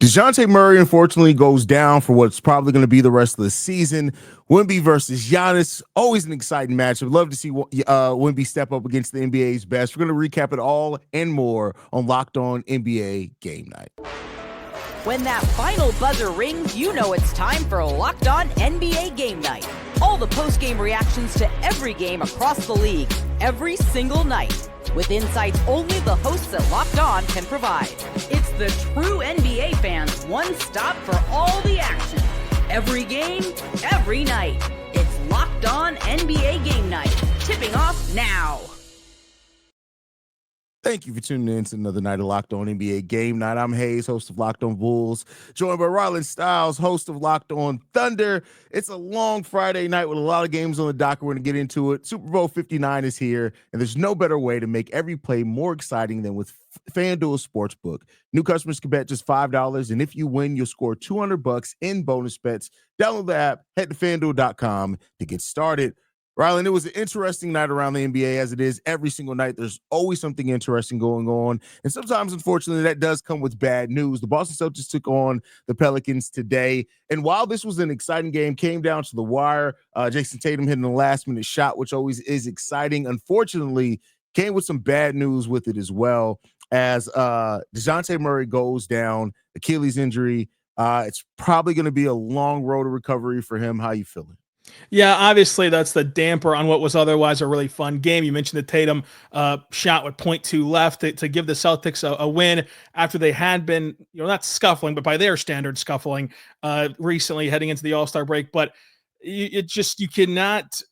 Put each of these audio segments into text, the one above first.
Dejounte Murray, unfortunately, goes down for what's probably going to be the rest of the season. Wemby versus Giannis, always an exciting matchup. Love to see Wemby step up against the NBA's best. We're going to recap it all and more on Locked On NBA Game Night. When that final buzzer rings, you know it's time for Locked On NBA Game Night. All the post-game reactions to every game across the league, every single night, with insights only the hosts at Locked On can provide. It's the true NBA fans' one stop for all the action. Every game, every night. It's Locked On NBA Game Night. Tipping off now. Thank you for tuning in to another night of Locked On NBA Game Night. I'm Haize, host of Locked On Bulls, joined by Rylan Stiles, host of Locked On Thunder. It's a long Friday night with a lot of games on the docket. We're going to get into it. Super Bowl 59 is here, and there's no better way to make every play more exciting than with FanDuel Sportsbook. New customers can bet just $5, and if you win, you'll score $200 in bonus bets. Download the app, head to FanDuel.com to get started. Rylan, it was an interesting night around the NBA, as it is every single night. There's always something interesting going on. And sometimes, unfortunately, that does come with bad news. The Boston Celtics took on the Pelicans today. And while this was an exciting game, came down to the wire. Jason Tatum hitting the last-minute shot, which always is exciting. Unfortunately, came with some bad news with it as well, as Dejounte Murray goes down, Achilles injury. It's probably going to be a long road to recovery for him. How you feeling? Yeah, obviously that's the damper on what was otherwise a really fun game. You mentioned the Tatum shot with 0.2 left to give the Celtics a win after they had been, not scuffling, but by their standards scuffling recently heading into the All-Star break. But you cannot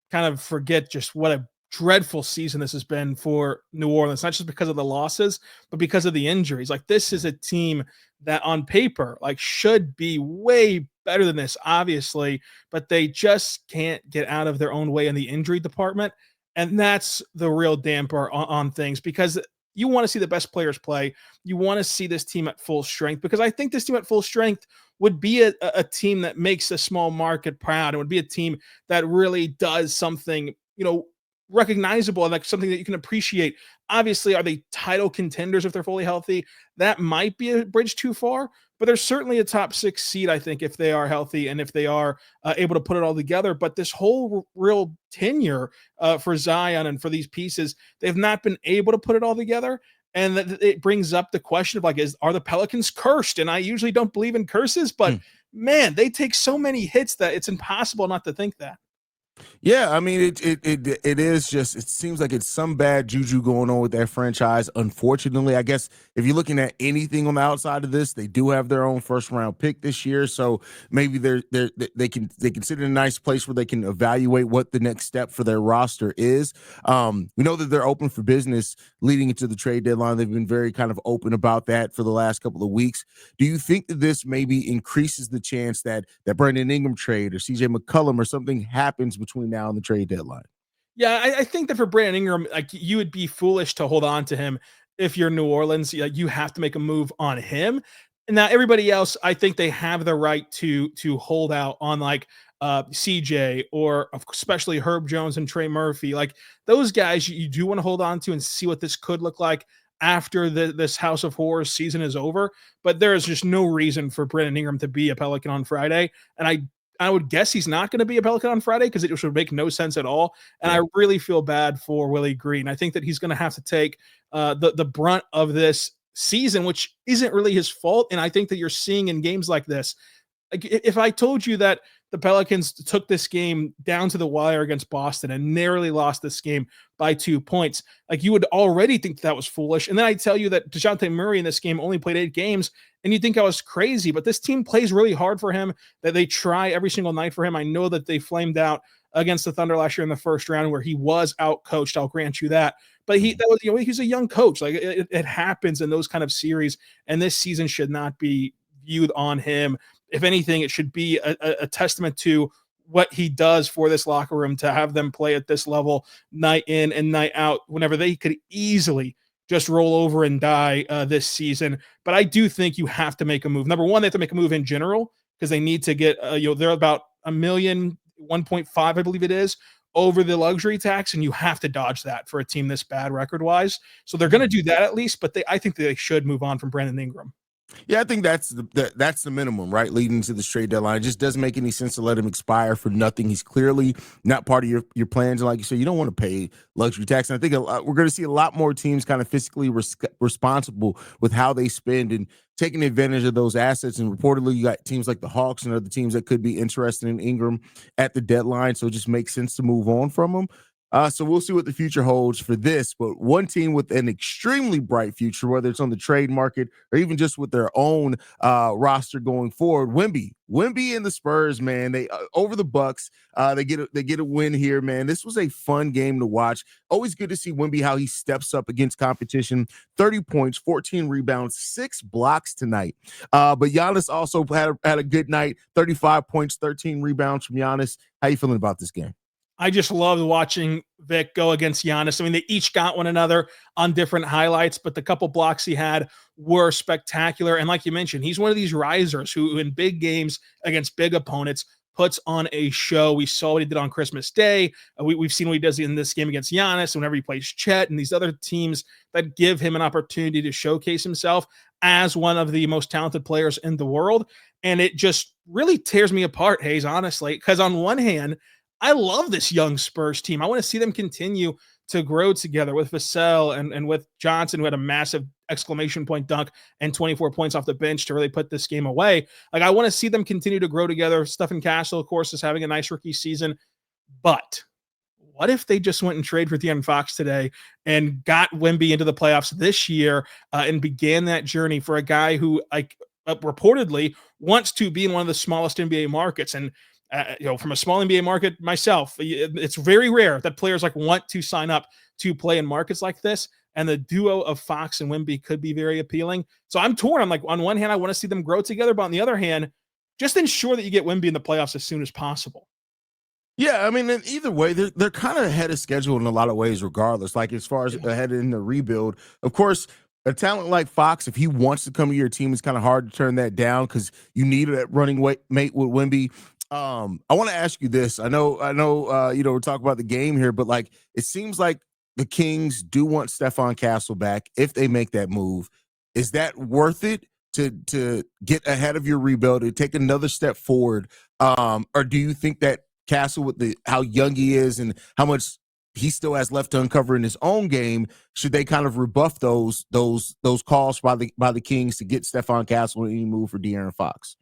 kind of forget just what a dreadful season this has been for New Orleans, not just because of the losses, but because of the injuries. Like, this is a team that on paper, should be way better than this, obviously, but they just can't get out of their own way in the injury department. And that's the real damper on things, because you want to see the best players play. You want to see this team at full strength, because I think this team at full strength would be a team that makes a small market proud. It would be a team that really does something, recognizable, like something that you can appreciate. Obviously, are they title contenders if they're fully healthy? That might be a bridge too far, but there's certainly a top 6 seed, I think, if they are healthy and if they are able to put it all together. But this whole real tenure for Zion and for these pieces, they've not been able to put it all together. And it brings up the question of are the Pelicans cursed? And I usually don't believe in curses, but man, they take so many hits that it's impossible not to think that. Yeah, I mean, it is just, it seems like it's some bad juju going on with that franchise. Unfortunately, I guess if you're looking at anything on the outside of this, they do have their own first round pick this year, so maybe they can sit in a nice place where they can evaluate what the next step for their roster is. We know that they're open for business leading into the trade deadline. They've been very kind of open about that for the last couple of weeks. Do you think that this maybe increases the chance that Brandon Ingram trade or CJ McCollum or something happens between now and the trade deadline? Yeah, I think that for Brandon Ingram, you would be foolish to hold on to him if you're New Orleans. You have to make a move on him. And now everybody else, I think they have the right to hold out on CJ, or especially Herb Jones and Trey Murphy. Those guys you do want to hold on to and see what this could look like after this House of Horrors season is over. But there is just no reason for Brandon Ingram to be a Pelican on Friday. And I would guess he's not going to be a Pelican on Friday, because it should make no sense at all. And I really feel bad for Willie Green. I think that he's going to have to take the brunt of this season, which isn't really his fault. And I think that you're seeing in games like this, if I told you that the Pelicans took this game down to the wire against Boston and narrowly lost this game by 2 points, you would already think that was foolish. And then I tell you that Dejounte Murray in this game only played 8 games, and you think I was crazy. But this team plays really hard for him, that they try every single night for him. I know that they flamed out against the Thunder last year in the first round, where he was out coached. I'll grant you that. But he's a young coach. It happens in those kind of series, and this season should not be viewed on him. If anything, it should be a testament to what he does for this locker room, to have them play at this level night in and night out, whenever they could easily just roll over and die this season. But I do think you have to make a move. Number one, they have to make a move in general, because they need to get, they're about $1 million, 1.5, I believe it is, over the luxury tax, and you have to dodge that for a team this bad record-wise. So they're going to do that at least, but I think they should move on from Brandon Ingram. Yeah, I think that's the minimum, right? Leading to this trade deadline. It just doesn't make any sense to let him expire for nothing. He's clearly not part of your plans. And like you said, you don't want to pay luxury tax. And I think we're going to see a lot more teams kind of fiscally responsible with how they spend and taking advantage of those assets. And reportedly, you got teams like the Hawks and other teams that could be interested in Ingram at the deadline. So it just makes sense to move on from him. So we'll see what the future holds for this. But one team with an extremely bright future, whether it's on the trade market or even just with their own roster going forward, Wemby and the Spurs, man, they over the Bucks. They get a win here, man. This was a fun game to watch. Always good to see Wemby how he steps up against competition. 30 points, 14 rebounds, 6 blocks tonight. But Giannis also had a good night. 35 points, 13 rebounds from Giannis. How you feeling about this game? I just loved watching Vic go against Giannis. I mean, they each got one another on different highlights, but the couple blocks he had were spectacular. And like you mentioned, he's one of these risers who in big games against big opponents puts on a show. We saw what he did on Christmas Day. We've seen what he does in this game against Giannis, whenever he plays Chet and these other teams that give him an opportunity to showcase himself as one of the most talented players in the world. And it just really tears me apart, Haize, honestly, because on one hand, I love this young Spurs team. I want to see them continue to grow together with Vassell and with Johnson, who had a massive exclamation point dunk and 24 points off the bench to really put this game away. Like, I want to see them continue to grow together. Stephen Castle, of course, is having a nice rookie season. But what if they just went and traded for De'Aaron Fox today and got Wemby into the playoffs this year and began that journey for a guy who, like, reportedly wants to be in one of the smallest NBA markets? And from a small NBA market myself, it's very rare that players like want to sign up to play in markets like this. And the duo of Fox and Wemby could be very appealing. So I'm torn. I'm like, on one hand, I want to see them grow together, but on the other hand, just ensure that you get Wemby in the playoffs as soon as possible. Yeah, I mean, in either way, they're kind of ahead of schedule in a lot of ways, regardless. Like, as far as ahead in the rebuild, of course, a talent like Fox, if he wants to come to your team, it's kind of hard to turn that down because you need that running mate with Wemby. I want to ask you this. I know, we're talking about the game here, but like, it seems like the Kings do want Stephon Castle back if they make that move. Is that worth it to get ahead of your rebuild, to take another step forward? Or do you think that Castle, with how young he is and how much he still has left to uncover in his own game, should they kind of rebuff those calls by the Kings to get Stephon Castle and any move for De'Aaron Fox?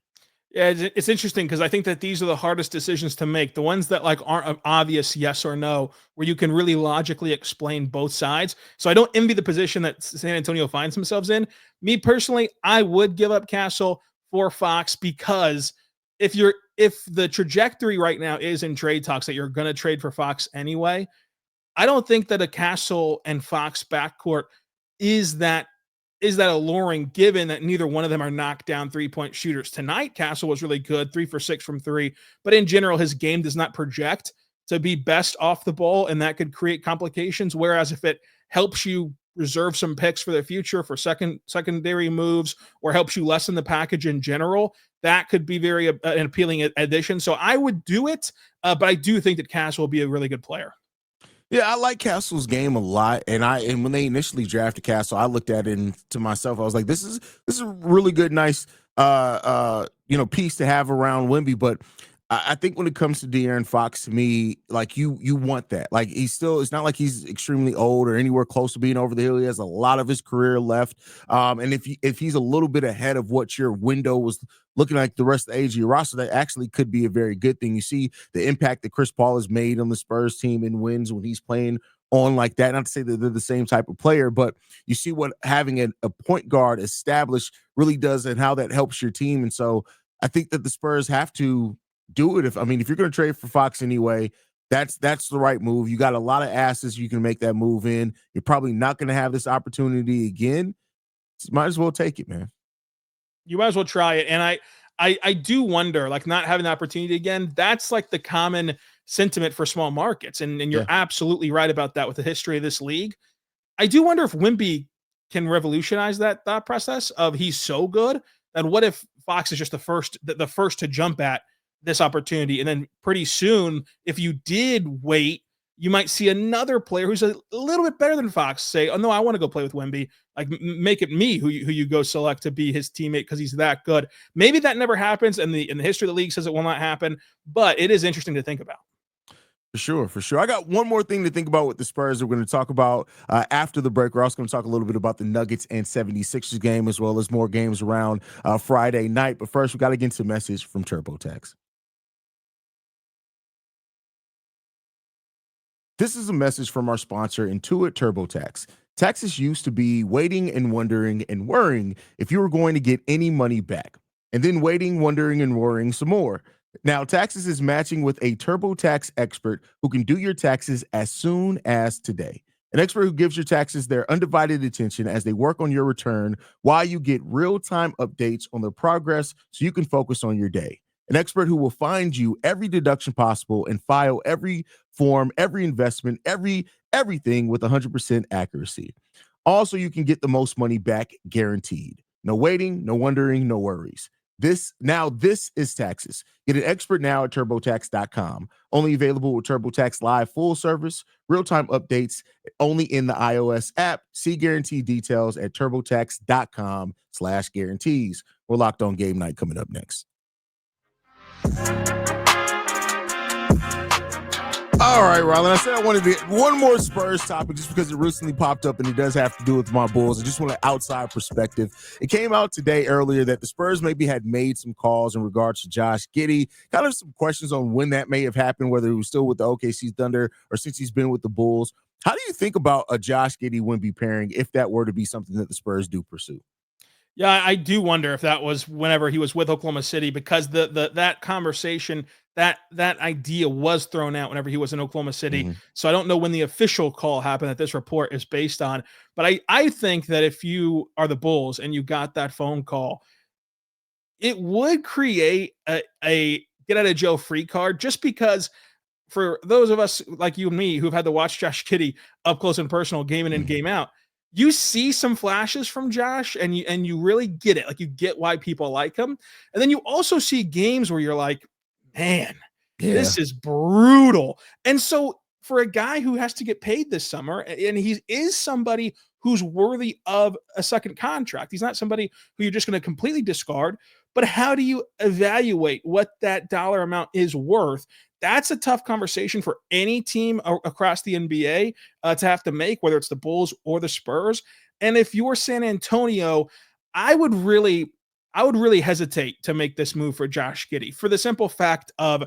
Yeah, it's interesting because I think that these are the hardest decisions to make. The ones that like aren't an obvious yes or no, where you can really logically explain both sides. So I don't envy the position that San Antonio finds themselves in. Me personally, I would give up Castle for Fox because if the trajectory right now is in trade talks that you're going to trade for Fox anyway, I don't think that a Castle and Fox backcourt is that alluring, given that neither one of them are knockdown three-point shooters. Tonight, Castle was really good, 3 for 6 from 3, but in general, his game does not project to be best off the ball, and that could create complications. Whereas if it helps you reserve some picks for the future for secondary moves, or helps you lessen the package in general, that could be very an appealing addition. So I would do it, but I do think that Castle will be a really good player. Yeah, I like Castle's game a lot, and when they initially drafted Castle, I looked at it and to myself, I was like, this is a really good, nice, piece to have around Wemby. But I think when it comes to De'Aaron Fox, to me, like you want that. Like, it's not like he's extremely old or anywhere close to being over the hill. He has a lot of his career left, and if he's a little bit ahead of what your window was looking like the rest of the age of your roster, that actually could be a very good thing. You see the impact that Chris Paul has made on the Spurs team in wins when he's playing on like that. Not to say that they're the same type of player, but you see what having a point guard established really does and how that helps your team. And so I think that the Spurs have to do it. If you're going to trade for Fox anyway, that's the right move. You got a lot of assets you can make that move in. You're probably not going to have this opportunity again. So might as well take it, man. You might as well try it. And I do wonder, like, not having the opportunity again, that's like the common sentiment for small markets. And you're absolutely right about that with the history of this league. I do wonder if Wemby can revolutionize that thought process of he's so good. And what if Fox is just the first to jump at this opportunity? And then pretty soon, if you did wait, you might see another player who's a little bit better than Fox say, oh no, I want to go play with Wemby. Like make it me who you go select to be his teammate because he's that good. Maybe that never happens, and the history of the league says it will not happen. But it is interesting to think about. For sure, for sure. I got one more thing to think about with the Spurs. We're going to talk about after the break. We're also going to talk a little bit about the Nuggets and 76ers game, as well as more games around Friday night. But first, we got to get into a message from TurboTax. This is a message from our sponsor, Intuit TurboTax. Taxes used to be waiting and wondering and worrying if you were going to get any money back, and then waiting, wondering, and worrying some more. Now, Taxes is matching with a TurboTax expert who can do your taxes as soon as today. An expert who gives your taxes their undivided attention as they work on your return while you get real-time updates on their progress so you can focus on your day. An expert who will find you every deduction possible and file every form, every investment, everything with 100% accuracy. Also, you can get the most money back guaranteed. No waiting, no wondering, no worries. This is Taxes. Get an expert now at TurboTax.com. Only available with TurboTax Live full service, real-time updates only in the iOS app. See guarantee details at TurboTax.com/guarantees. We're Locked On Game Night coming up next. All right, Rylan, I said I wanted to get one more Spurs topic just because it recently popped up and it does have to do with my Bulls. I just want an outside perspective. It came out today earlier that the Spurs maybe had made some calls in regards to Josh Giddey. Kind of some questions on when that may have happened, whether he was still with the OKC Thunder or since he's been with the Bulls. How do you think about a Josh Giddey-Wemby pairing if that were to be something that the Spurs do pursue? Yeah, I do wonder if that was whenever he was with Oklahoma City, because that conversation, that idea was thrown out whenever he was in Oklahoma City. Mm-hmm. So I don't know when the official call happened that this report is based on. But I think that if you are the Bulls and you got that phone call, it would create a get out of jail free card, just because for those of us like you and me who've had to watch Josh Giddey up close and personal, game in and game out, you see some flashes from Josh and you really get it. Like, you get why people like him. And then you also see games where you're like, man, this is brutal. And so for a guy who has to get paid this summer, and he is somebody who's worthy of a second contract, he's not somebody who you're just going to completely discard, but how do you evaluate what that dollar amount is worth? That's a tough conversation for any team across the NBA to have to make, whether it's the Bulls or the Spurs. And if you're San Antonio, I would really hesitate to make this move for Josh Giddey, for the simple fact of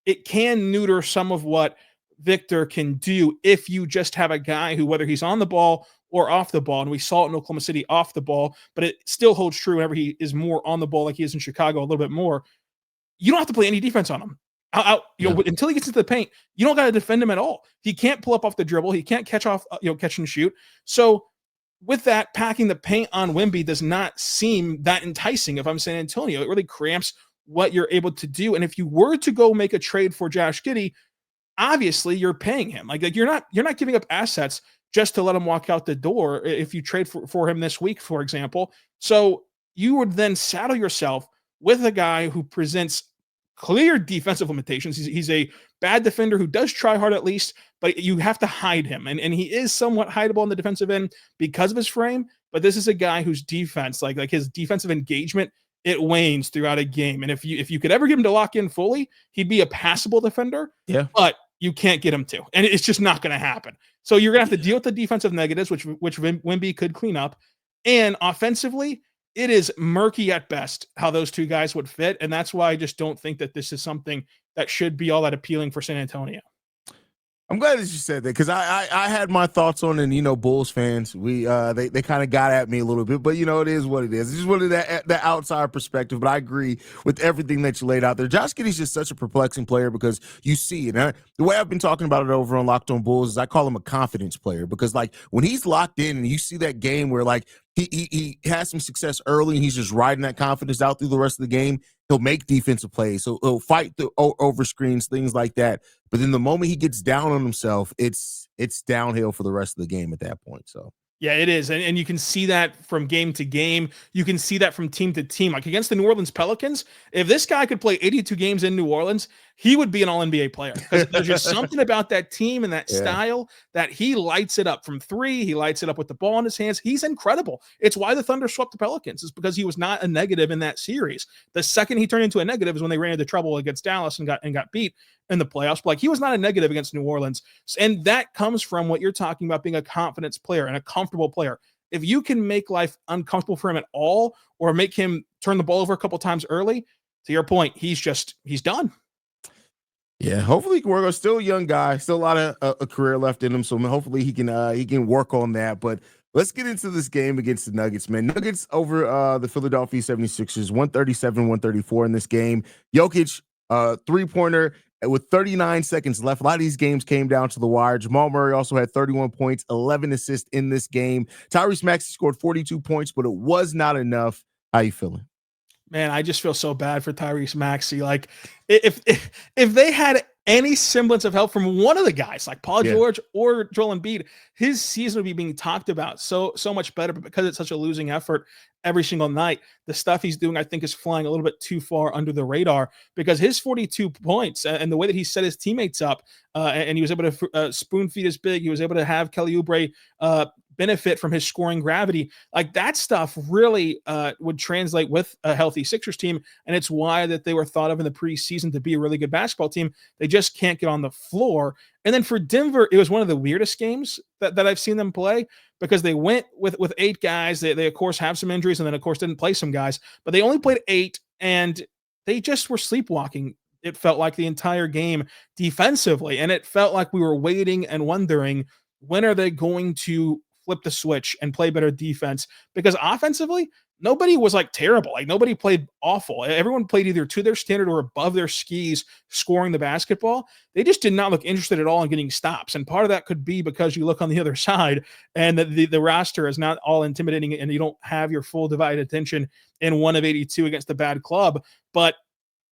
it can neuter some of what Victor can do if you just have a guy who, whether he's on the ball or off the ball, and we saw it in Oklahoma City off the ball, but it still holds true whenever he is more on the ball, like he is in Chicago a little bit more. You don't have to play any defense on him. Until he gets into the paint, you don't got to defend him at all. He can't pull up off the dribble. He can't catch and shoot. So with that, packing the paint on Wemby does not seem that enticing if I'm San Antonio. It really cramps what you're able to do. And if you were to go make a trade for Josh Giddey, obviously you're paying him. Like you're not giving up assets just to let him walk out the door if you trade for him this week, for example. So you would then saddle yourself with a guy who presents clear defensive limitations. He's a bad defender who does try hard at least, but you have to hide him. And he is somewhat hideable on the defensive end because of his frame, but this is a guy whose defense, like his defensive engagement, it wanes throughout a game. And if you could ever get him to lock in fully, he'd be a passable defender. Yeah. But you can't get him to. And it's just not going to happen. So you're going to have to deal with the defensive negatives, which Wemby could clean up. And offensively, it is murky at best how those two guys would fit. And that's why I just don't think that this is something that should be all that appealing for San Antonio. I'm glad that you said that, because I had my thoughts on it, and Bulls fans, they kind of got at me a little bit, but it is what it is. I just wanted that outside perspective, but I agree with everything that you laid out there. Josh Giddey's just such a perplexing player because you see it. The way I've been talking about it over on Locked On Bulls is I call him a confidence player, because like when he's locked in and you see that game where like he has some success early and he's just riding that confidence out through the rest of the game, he'll make defensive plays. So he'll fight over screens, things like that. But then the moment he gets down on himself, it's downhill for the rest of the game at that point. So yeah, it is. And you can see that from game to game. You can see that from team to team. Like against the New Orleans Pelicans, if this guy could play 82 games in New Orleans, he would be an all-NBA player because there's just something about that team and that style that he lights it up from three. He lights it up with the ball in his hands. He's incredible. It's why the Thunder swept the Pelicans, is because he was not a negative in that series. The second he turned into a negative is when they ran into trouble against Dallas and got beat in the playoffs. But like, he was not a negative against New Orleans. And that comes from what you're talking about, being a confidence player and a comfortable player. If you can make life uncomfortable for him at all, or make him turn the ball over a couple times early, to your point, he's done. Yeah, hopefully he can work on. Still a young guy, still a lot of a career left in him. So hopefully he can work on that. But let's get into this game against the Nuggets, man. Nuggets over the Philadelphia 76ers, 137-134 in this game. Jokic, three-pointer with 39 seconds left. A lot of these games came down to the wire. Jamal Murray also had 31 points, 11 assists in this game. Tyrese Maxey scored 42 points, but it was not enough. How you feeling? Man, I just feel so bad for Tyrese Maxey. Like, if they had any semblance of help from one of the guys, like Paul George or Joel Embiid, his season would be being talked about so much better. But because it's such a losing effort every single night, the stuff he's doing, I think, is flying a little bit too far under the radar, because his 42 points and the way that he set his teammates up, and he was able to spoon feed his big, he was able to have Kelly Oubre benefit from his scoring gravity. Like, that stuff really would translate with a healthy Sixers team, and it's why that they were thought of in the preseason to be a really good basketball team. They just can't get on the floor. And then for Denver, it was one of the weirdest games that I've seen them play, because they went with 8 guys. They of course have some injuries, and then of course didn't play some guys, but they only played 8, and they just were sleepwalking, it felt like, the entire game defensively. And it felt like we were waiting and wondering, when are they going to flip the switch and play better defense? Because offensively, nobody was like terrible. Like, nobody played awful. Everyone played either to their standard or above their skis scoring the basketball. They just did not look interested at all in getting stops. And part of that could be because you look on the other side and the roster is not all intimidating, and you don't have your full divided attention in 1 of 82 against the bad club. But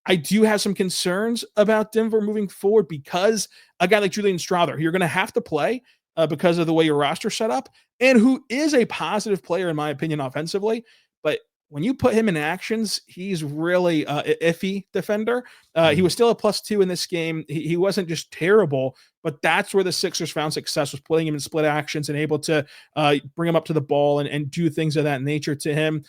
I do have some concerns about Denver moving forward, because a guy like Julian Strawther, you're going to have to play because of the way your roster's set up, and who is a positive player, in my opinion, offensively. But when you put him in actions, he's really an iffy defender. He was still a +2 in this game. He wasn't just terrible, but that's where the Sixers found success, was putting him in split actions and able to bring him up to the ball and do things of that nature to him.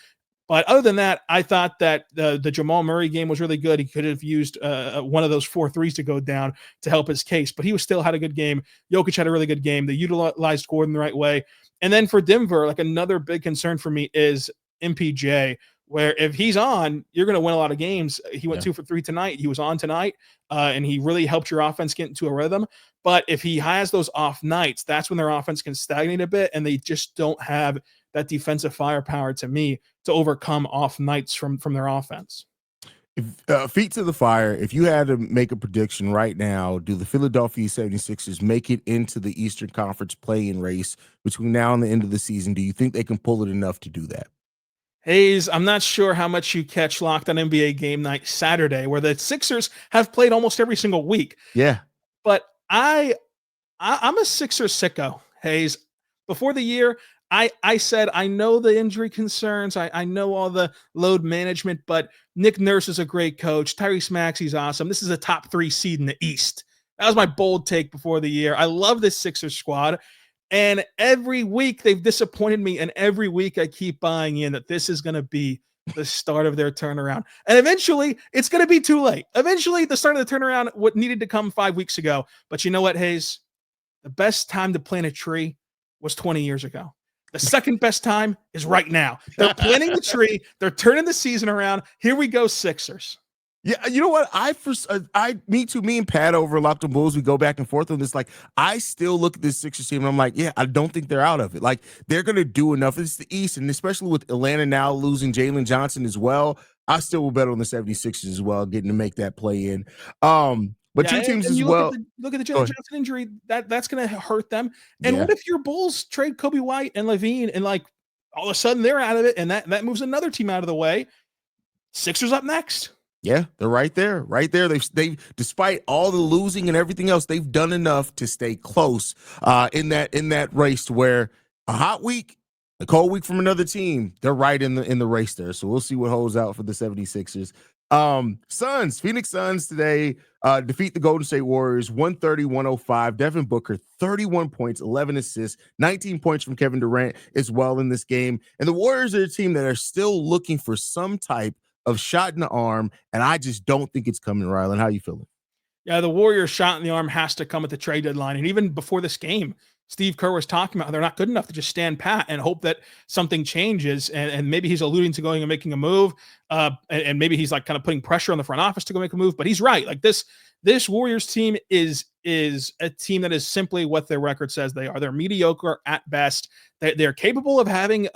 But other than that, I thought that the Jamal Murray game was really good. He could have used one of those 4 threes to go down to help his case, but he was still had a good game. Jokic had a really good game. They utilized Gordon the right way. And then for Denver, like, another big concern for me is MPJ, where if he's on, you're going to win a lot of games. He went 2 for 3 tonight. He was on tonight, and he really helped your offense get into a rhythm. But if he has those off nights, that's when their offense can stagnate a bit, and they just don't have that defensive firepower, to me, to overcome off nights from their offense. Feet to the fire, if you had to make a prediction right now, do the Philadelphia 76ers make it into the Eastern Conference play-in race between now and the end of the season? Do you think they can pull it enough to do that? Haize, I'm not sure how much you catch Locked on NBA Game Night Saturday, where the Sixers have played almost every single week. Yeah. But I'm a Sixers sicko, Haize. Before the year, I said, I know the injury concerns. I know all the load management, but Nick Nurse is a great coach. Tyrese Maxey's awesome. This is a top 3 seed in the East. That was my bold take before the year. I love this Sixers squad. And every week they've disappointed me. And every week I keep buying in that this is going to be the start of their turnaround. And eventually it's going to be too late. Eventually the start of the turnaround, what needed to come 5 weeks ago. But you know what, Haize? The best time to plant a tree was 20 years ago. The second best time is right now. They're planting the tree. They're turning the season around. Here we go, Sixers. Yeah, you know what? Me too. Me and Pat over Locked on Bulls, we go back and forth on this. Like, I still look at this Sixers team and I'm like, yeah, I don't think they're out of it. Like, they're gonna do enough. It's the East, and especially with Atlanta now losing Jalen Johnson as well, I still will bet on the 76ers as well, getting to make that play in. But yeah, 2 teams and as you well. Look at the Jalen Johnson injury. That's going to hurt them. And what if your Bulls trade Kobe White and Levine, and like all of a sudden they're out of it, and that moves another team out of the way? Sixers up next. Yeah, they're right there, right there. They despite all the losing and everything else, they've done enough to stay close in that race, to where a hot week, a cold week from another team, they're right in the race there. So we'll see what holds out for the 76ers. Phoenix Suns today defeat the Golden State Warriors 130-105. Devin Booker, 31 points, 11 assists, 19 points from Kevin Durant as well in this game. And the Warriors are a team that are still looking for some type of shot in the arm, and I just don't think it's coming, Rylan. How you feeling? Yeah, the Warriors shot in the arm has to come at the trade deadline. And even before this game, Steve Kerr was talking about how they're not good enough to just stand pat and hope that something changes. And maybe he's alluding to going and making a move. And maybe he's like kind of putting pressure on the front office to go make a move. But he's right. Like this Warriors team is a team that is simply what their record says they are. They're mediocre at best. They're capable of having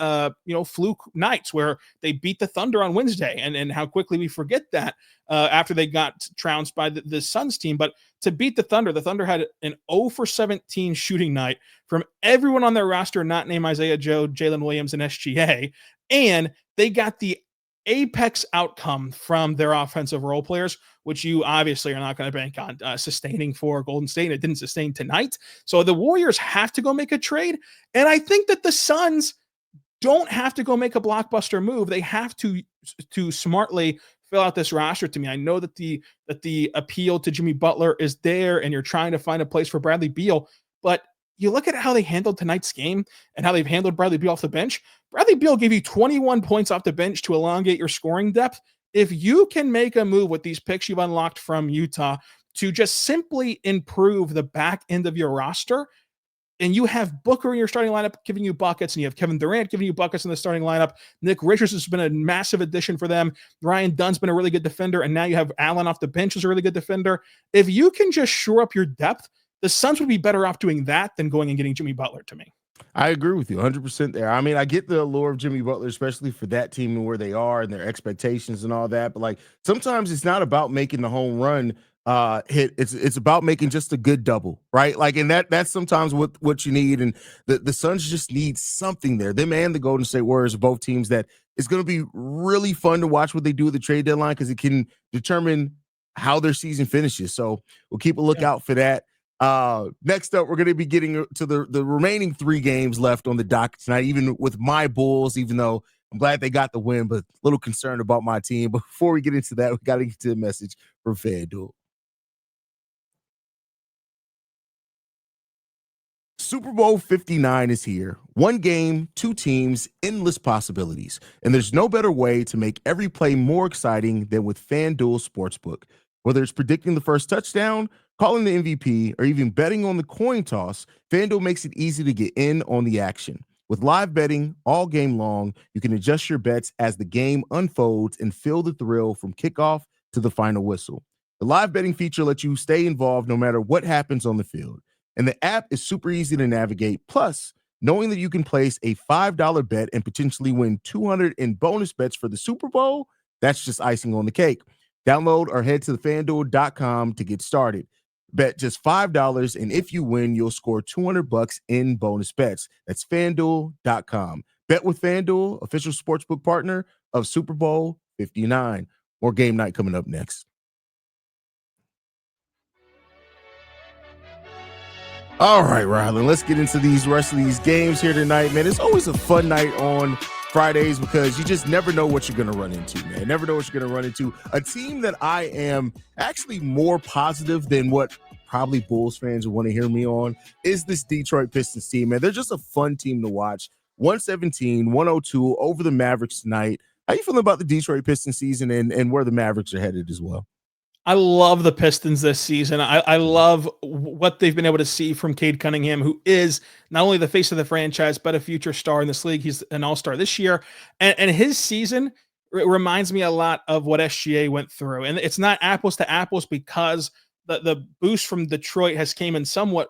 fluke nights where they beat the Thunder on Wednesday, and how quickly we forget that after they got trounced by the Suns team. But to beat the Thunder had an 0 for 17 shooting night from everyone on their roster not named Isaiah Joe, Jalen Williams, and SGA, and they got the apex outcome from their offensive role players, which you obviously are not going to bank on sustaining for Golden State. It didn't sustain tonight. So the Warriors have to go make a trade. And I think that the Suns don't have to go make a blockbuster move. They have to smartly fill out this roster to me. I know that the appeal to Jimmy Butler is there and you're trying to find a place for Bradley Beal, but you look at how they handled tonight's game and how they've handled Bradley Beal off the bench. Bradley Beal gave you 21 points off the bench to elongate your scoring depth. If you can make a move with these picks you've unlocked from Utah to just simply improve the back end of your roster, and you have Booker in your starting lineup giving you buckets, and you have Kevin Durant giving you buckets in the starting lineup. Nick Richards has been a massive addition for them. Ryan Dunn's been a really good defender, and now you have Allen off the bench who's a really good defender. If you can just shore up your depth, the Suns would be better off doing that than going and getting Jimmy Butler to me. I agree with you 100% there. I mean, I get the allure of Jimmy Butler, especially for that team and where they are and their expectations and all that. But like sometimes it's not about making the home run hit. It's about making just a good double, right? Like, and that's sometimes what you need. And the Suns just need something there. Them and the Golden State Warriors are both teams that it's going to be really fun to watch what they do at the trade deadline because it can determine how their season finishes. So we'll keep a lookout for that. Next up, we're going to be getting to the remaining 3 games left on the docket tonight, even with my Bulls, even though I'm glad they got the win, but a little concerned about my team. But before we get into that, we got to get to the message from FanDuel. Super Bowl 59 is here. 1 game, 2 teams, endless possibilities. And there's no better way to make every play more exciting than with FanDuel Sportsbook. Whether it's predicting the first touchdown, calling the MVP, or even betting on the coin toss, FanDuel makes it easy to get in on the action. With live betting all game long, you can adjust your bets as the game unfolds and feel the thrill from kickoff to the final whistle. The live betting feature lets you stay involved no matter what happens on the field. And the app is super easy to navigate. Plus, knowing that you can place a $5 bet and potentially win $200 in bonus bets for the Super Bowl, that's just icing on the cake. Download or head to the FanDuel.com to get started. Bet just $5, and if you win, you'll score $200 in bonus bets. That's FanDuel.com. Bet with FanDuel, official sportsbook partner of Super Bowl 59. More game night coming up next. All right, Rylan, let's get into these rest of these games here tonight, man. It's always a fun night on Fridays because you just never know what you're going to run into, man. Never know what you're going to run into. A team that I am actually more positive than what probably Bulls fans would want to hear me on is this Detroit Pistons team, man. They're just a fun team to watch. 117-102 over the Mavericks tonight. How you feeling about the Detroit Pistons season and where the Mavericks are headed as well? I love the Pistons this season. I love what they've been able to see from Cade Cunningham, who is not only the face of the franchise, but a future star in this league. He's an all-star this year. And his season reminds me a lot of what SGA went through. And it's not apples to apples because the boost from Detroit has came in somewhat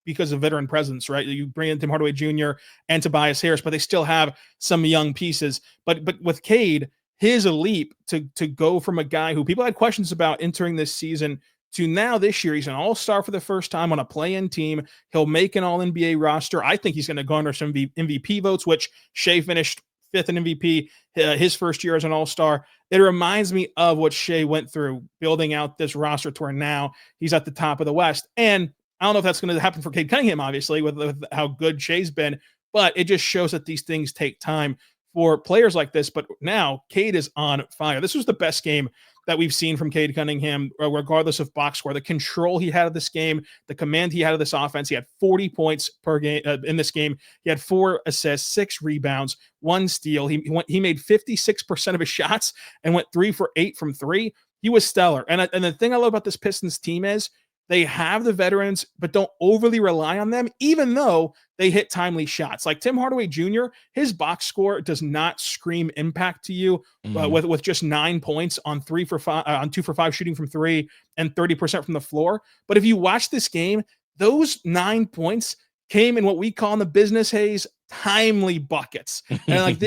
because of veteran presence, right? You bring in Tim Hardaway Jr. and Tobias Harris, but they still have some young pieces. But with Cade, his leap to go from a guy who people had questions about entering this season to now this year, he's an all-star for the first time on a play-in team. He'll make an all-NBA roster. I think he's going to garner some MVP votes, which Shea finished 5th in MVP his first year as an all-star. It reminds me of what Shea went through building out this roster to where now he's at the top of the West. And I don't know if that's going to happen for Cade Cunningham, obviously, with how good Shea's been, but it just shows that these things take time for players like this. But now Cade is on fire. This was the best game that we've seen from Cade Cunningham, regardless of box score. The control he had of this game, the command he had of this offense. He had 40 points per game in this game. He had 4 assists, 6 rebounds, 1 steal. He made 56% of his shots and went 3 for 8 from 3. He was stellar. And the thing I love about this Pistons team is they have the veterans, but don't overly rely on them, even though they hit timely shots. Like Tim Hardaway Jr., his box score does not scream impact to you with just 9 points on 2 for 5 shooting from 3 and 30% from the floor. But if you watch this game, those 9 points came in what we call in the business, Haize, timely buckets. And like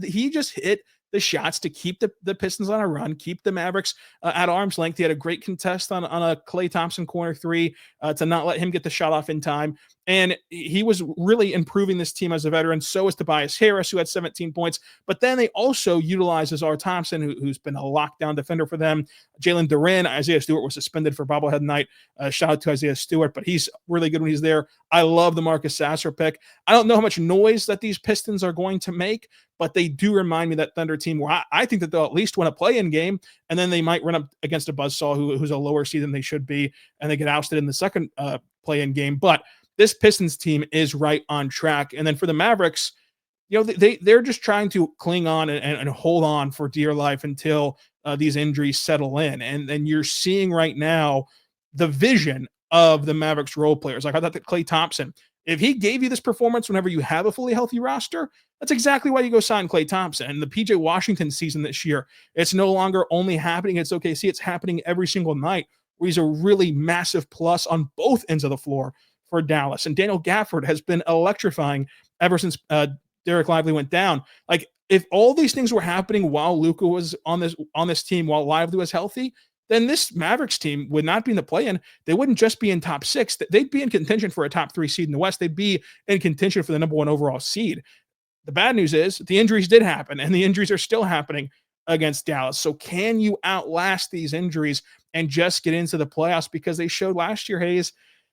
he just hit the shots to keep the Pistons on a run, keep the Mavericks at arm's length. He had a great contest on a Klay Thompson corner 3 to not let him get the shot off in time. And he was really improving this team as a veteran. So is Tobias Harris, who had 17 points. But then they also utilize Azar Thompson, who's been a lockdown defender for them. Jalen Duren, Isaiah Stewart was suspended for bobblehead night. Shout out to Isaiah Stewart, but he's really good when he's there. I love the Marcus Sasser pick. I don't know how much noise that these Pistons are going to make, but they do remind me of that Thunder team where I think that they'll at least win a play-in game, and then they might run up against a buzzsaw who's a lower seed than they should be, and they get ousted in the second play-in game. But this Pistons team is right on track. And then for the Mavericks, they're just trying to cling on and hold on for dear life until these injuries settle in. And you're seeing right now the vision of the Mavericks role players. Like I thought that Klay Thompson, if he gave you this performance whenever you have a fully healthy roster, that's exactly why you go sign Klay Thompson. And the PJ Washington season this year, it's no longer only happening. It's OKC. It's happening every single night, where he's a really massive plus on both ends of the floor for Dallas. And Daniel Gafford has been electrifying ever since Derek Lively went down. Like, if all these things were happening while Luka was on this team, while Lively was healthy, then this Mavericks team would not be in the play-in. They wouldn't just be in top 6. They'd be in contention for a top 3 seed in the West. They'd be in contention for the number 1 overall seed. The bad news is the injuries did happen, and the injuries are still happening against Dallas. So can you outlast these injuries and just get into the playoffs? Because they showed last year, Haize,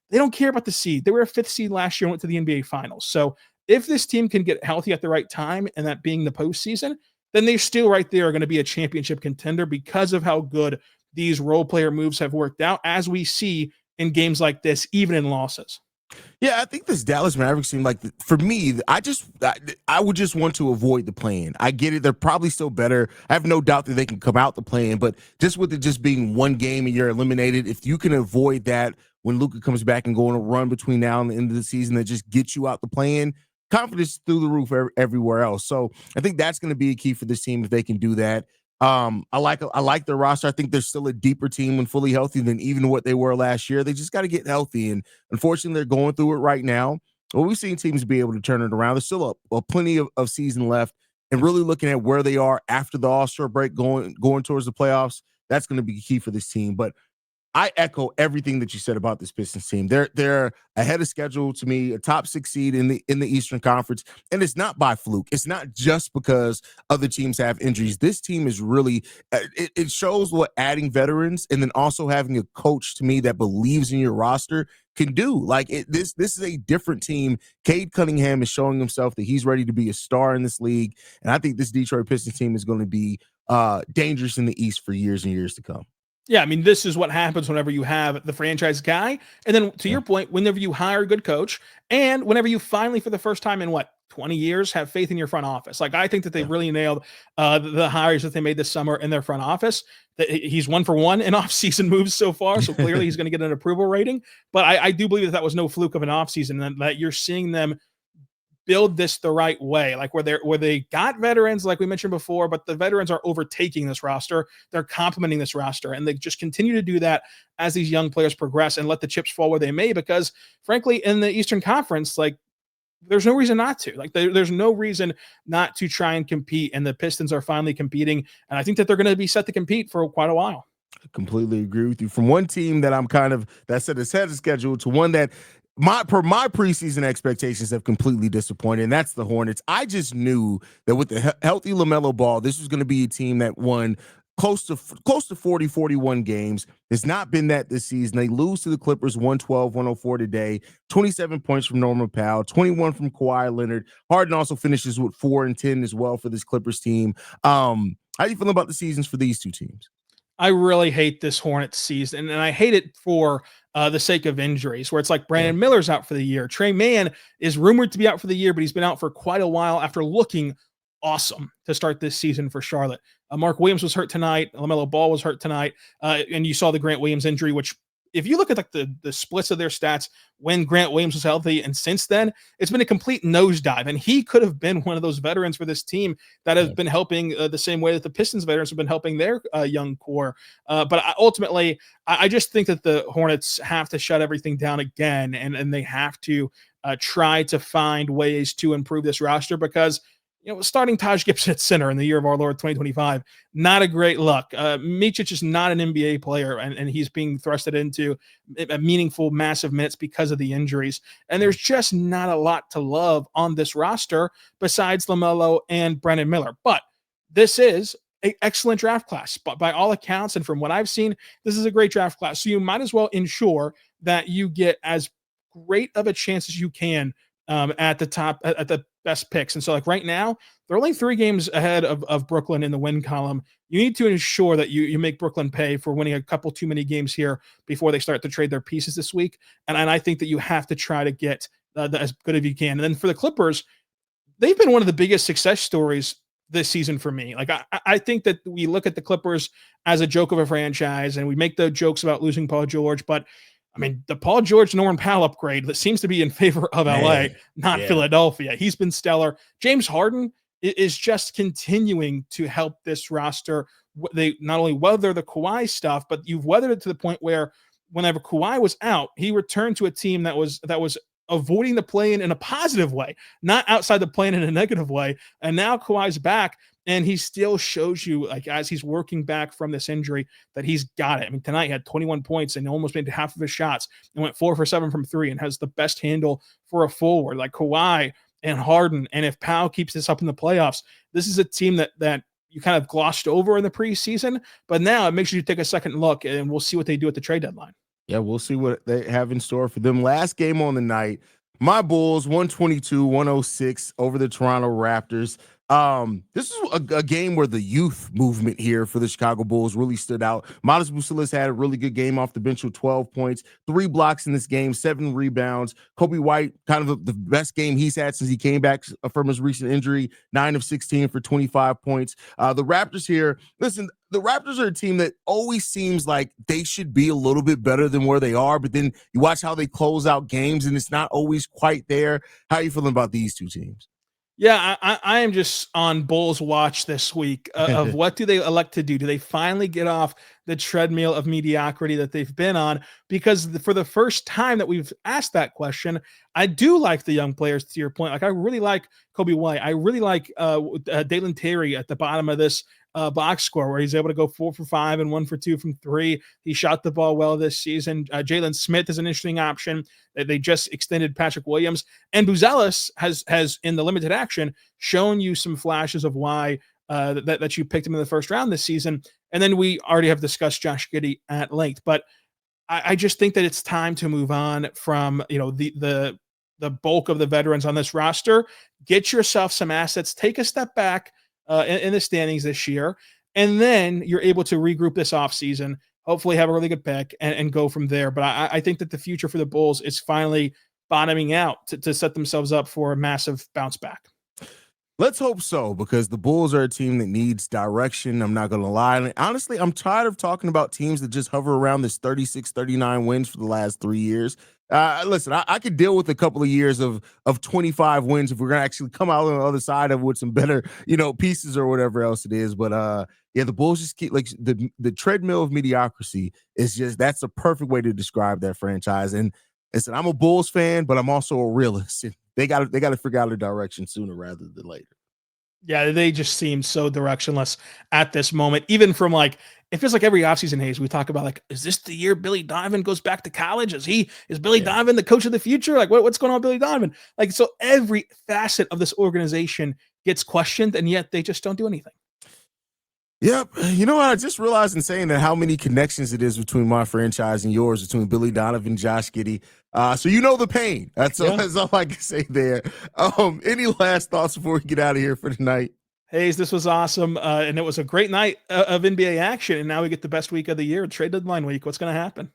they don't care about the seed. They were a 5th seed last year and went to the NBA Finals. So if this team can get healthy at the right time, and that being the postseason, then they still right there are going to be a championship contender because of how good these role player moves have worked out, as we see in games like this, even in losses. Yeah, I think this Dallas Mavericks seem like, for me, I would just want to avoid the play-in. I get it. They're probably still better. I have no doubt that they can come out the play-in, but just with it just being one game and you're eliminated, if you can avoid that when Luka comes back and go on a run between now and the end of the season that just gets you out the play-in, confidence through the roof everywhere else. So I think that's going to be a key for this team if they can do that. I like their roster. I think they're still a deeper team when fully healthy than even what they were last year. They just got to get healthy, and unfortunately, they're going through it right now. But we've seen teams be able to turn it around. There's still a plenty of season left, and really looking at where they are after the All-Star break, going towards the playoffs. That's going to be key for this team. But I echo everything that you said about this Pistons team. They're ahead of schedule to me, a top 6 seed in the Eastern Conference, and it's not by fluke. It's not just because other teams have injuries. This team is really it shows what adding veterans and then also having a coach, to me, that believes in your roster can do. Like, this is a different team. Cade Cunningham is showing himself that he's ready to be a star in this league, and I think this Detroit Pistons team is going to be dangerous in the East for years and years to come. Yeah, I mean, this is what happens whenever you have the franchise guy. And then to your point, whenever you hire a good coach and whenever you finally, for the first time in 20 years, have faith in your front office. Like, I think that they've really nailed the hires that they made this summer in their front office. He's 1 for 1 in offseason moves so far. So clearly he's going to get an approval rating. But I do believe that was no fluke of an offseason, and that you're seeing them build this the right way, like where they got veterans, like we mentioned before, but the veterans are overtaking this roster. They're complementing this roster, and they just continue to do that as these young players progress and let the chips fall where they may, because frankly, in the Eastern Conference, like, there's no reason not to. Like, there's no reason not to try and compete, and the Pistons are finally competing, and I think that they're going to be set to compete for quite a while. I completely agree with you. From one team that I'm that set its head of schedule to one that my preseason expectations have completely disappointed, and that's the Hornets. I just knew that with the healthy LaMelo Ball, this was going to be a team that won close to 40, 41 games. It's not been that this season. They lose to the Clippers 112-104 today. 27 points from Norman Powell, 21 from Kawhi Leonard. Harden also finishes with 4 and 10 as well for this Clippers team. How do you feel about the seasons for these two teams? I really hate this Hornets season, and I hate it for the sake of injuries, where it's like Brandon Miller's out for the year. Trey Mann is rumored to be out for the year, but he's been out for quite a while after looking awesome to start this season for Charlotte. Mark Williams was hurt tonight. LaMelo Ball was hurt tonight. And you saw the Grant Williams injury, which if you look at like the splits of their stats when Grant Williams was healthy and since then, it's been a complete nosedive. And he could have been one of those veterans for this team that has been helping the same way that the Pistons veterans have been helping their young core. But ultimately, I just think that the Hornets have to shut everything down again, and they have to try to find ways to improve this roster because starting Taj Gibson at center in the year of our Lord 2025, not a great look. Micic is not an NBA player, and he's being thrusted into a meaningful, massive minutes because of the injuries. And there's just not a lot to love on this roster besides LaMelo and Brandon Miller. But this is an excellent draft class. But by all accounts, and from what I've seen, this is a great draft class. So you might as well ensure that you get as great of a chance as you can at the top, at the best picks. And so like right now, they're only 3 games ahead of Brooklyn in the win column. You need to ensure that you make Brooklyn pay for winning a couple too many games here before they start to trade their pieces this week. And I think that you have to try to get as good as you can. And then for the Clippers, they've been one of the biggest success stories this season for me. Like I think that we look at the Clippers as a joke of a franchise and we make the jokes about losing Paul George, but I mean, the Paul George Norman Powell upgrade that seems to be in favor of LA, not Philadelphia. He's been stellar. James Harden is just continuing to help this roster. They not only weather the Kawhi stuff, but you've weathered it to the point where whenever Kawhi was out, he returned to a team that was avoiding the play-in a positive way, not outside the play-in in a negative way. And now Kawhi's back. And he still shows you, like, as he's working back from this injury, that he's got it. I mean, tonight he had 21 points and almost made half of his shots and went 4 for 7 from 3 and has the best handle for a forward. Like Kawhi and Harden, and if Powell keeps this up in the playoffs, this is a team that you kind of glossed over in the preseason, but now it makes you take a second look, and we'll see what they do at the trade deadline. Yeah, we'll see what they have in store for them. Last game on the night, my Bulls 122-106 over the Toronto Raptors. This is a game where the youth movement here for the Chicago Bulls really stood out. Modest Bucelis had a really good game off the bench with 12 points, 3 blocks in this game, 7 rebounds. Kobe White, kind of the best game he's had since he came back from his recent injury, 9 of 16 for 25 points. The Raptors here, listen, the Raptors are a team that always seems like they should be a little bit better than where they are, but then you watch how they close out games and it's not always quite there. How are you feeling about these two teams? Yeah, I am just on Bulls watch this week of what do they elect to do? Do they finally get off the treadmill of mediocrity that they've been on? Because for the first time that we've asked that question, I do like the young players, to your point. Like, I really like Kobe White. I really like Dalen Terry at the bottom of this box score, where he's able to go 4 for 5 and 1 for 2 from 3. He shot the ball well this season. Jalen Smith is an interesting option. They just extended Patrick Williams, and Buzelis has in the limited action shown you some flashes of why that you picked him in the first round this season. And then we already have discussed Josh Giddey at length, but I just think that it's time to move on from the bulk of the veterans on this roster. Get yourself some assets, take a step back in the standings this year, and then you're able to regroup this offseason, hopefully have a really good pick and go from there. But I think that the future for the Bulls is finally bottoming out to set themselves up for a massive bounce back. Let's hope so, because the Bulls are a team that needs direction. I'm not going to lie. And honestly, I'm tired of talking about teams that just hover around this 36, 39 wins for the last 3 years. Listen, I could deal with a couple of years of 25 wins if we're going to actually come out on the other side of with some better, pieces or whatever else it is. But the Bulls just keep, like, the treadmill of mediocrity is just, that's a perfect way to describe that franchise. And listen, I'm a Bulls fan, but I'm also a realist. They got to figure out a direction sooner rather than later. Yeah, they just seem so directionless at this moment. Even from, like, it feels like every offseason, Hayes, we talk about, like, is this the year Billy Donovan goes back to college? Is Billy Donovan the coach of the future? Like, what's going on with Billy Donovan? Like, so every facet of this organization gets questioned, and yet they just don't do anything. Yep. You know what? I just realized in saying that how many connections it is between my franchise and yours, between Billy Donovan, Josh Giddey. So you know the pain. That's all I can say there. Any last thoughts before we get out of here for tonight? Hayes, this was awesome. And it was a great night of NBA action. And now we get the best week of the year, trade deadline week. What's going to happen?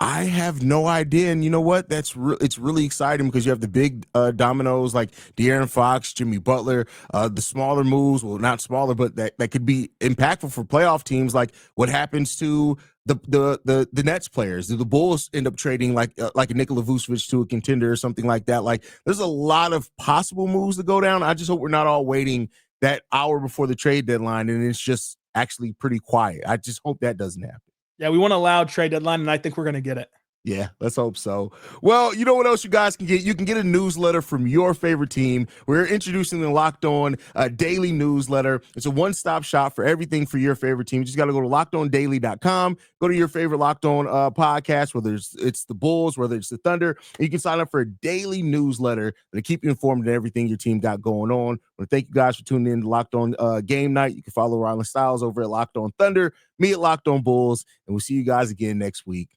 I have no idea. And you know what? It's really exciting because you have the big dominoes like De'Aaron Fox, Jimmy Butler, the smaller moves, well, not smaller, but that could be impactful for playoff teams, like what happens to the Nets players. Do the Bulls end up trading like a Nikola Vucevic to a contender or something like that? Like, there's a lot of possible moves to go down. I just hope we're not all waiting that hour before the trade deadline and it's just actually pretty quiet. I just hope that doesn't happen. Yeah, we want a loud trade deadline, and I think we're going to get it. Yeah, let's hope so. Well, you know what else you guys can get? You can get a newsletter from your favorite team. We're introducing the Locked On daily newsletter. It's a one-stop shop for everything for your favorite team. You just got to go to lockedondaily.com, go to your favorite Locked On podcast, whether it's the Bulls, whether it's the Thunder. You can sign up for a daily newsletter to keep you informed of everything your team got going on. I want to thank you guys for tuning in to Locked On Game Night. You can follow Rylan Stiles over at Locked On Thunder, me at Locked On Bulls, and we'll see you guys again next week.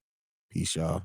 Peace, y'all.